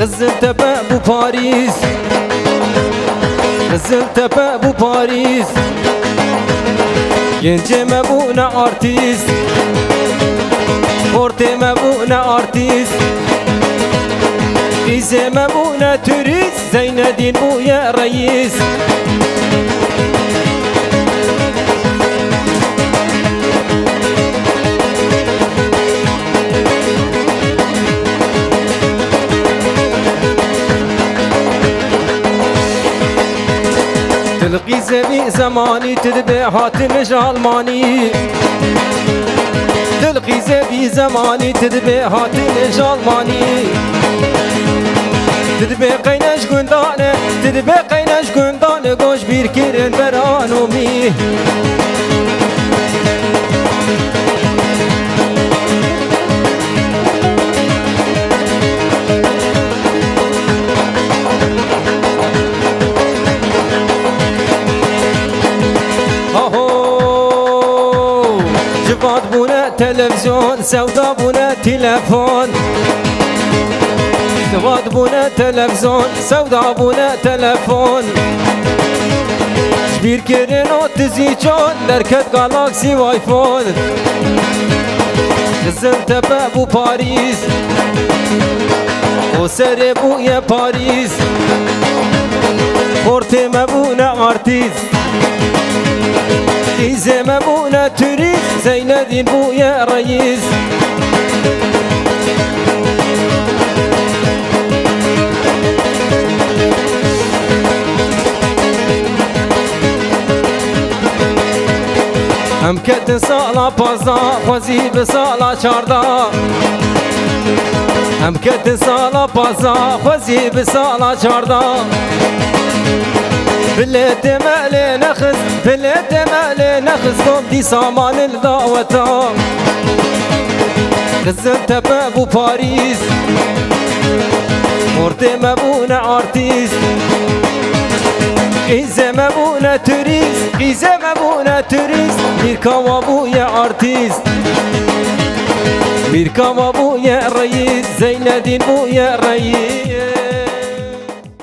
Gaziantep'e bu Paris, Gaziantep'e bu Paris. Genceme bu ne artist, Porteme bu ne artist, İzeme bu ne turist, Zeynedin bu ya reis. تلقي زمي زماني تدبي هاتمش الماني، تلقي زمي زماني تدبي هاتمش الماني. تدبي قينش قندانه، تدبي قينش قندانه، قوش بير كيرن برانومي. جواد بونا تلفزيون، سودا بونا تلفون. جواد بونا تلفزيون، سودا بونا تلفون. شبير كيرن و تزيجون، دركت جالاكسي و آيفون. Gaziantep'e bu Paris, o sere bu ya Paris. Porteme bu ne artist, İzeme bu ne turist, Zeynedin bu ya reis. Hem kedin sala pazda, Xwezî bi sala çarda. Hem kedin sala pazda, Xwezî bi sala çarda. بلاد مالي نخز، بلاد مالي نخز، قوم دي سامان الدعوة. Gaziantep'e bu Paris, Porteme bu ne artist, İzeme bu ne turist, İzeme bu ne turist. Bir kava bu ya artist, bir kava bu ya reis, Zeynedin bu ya reis.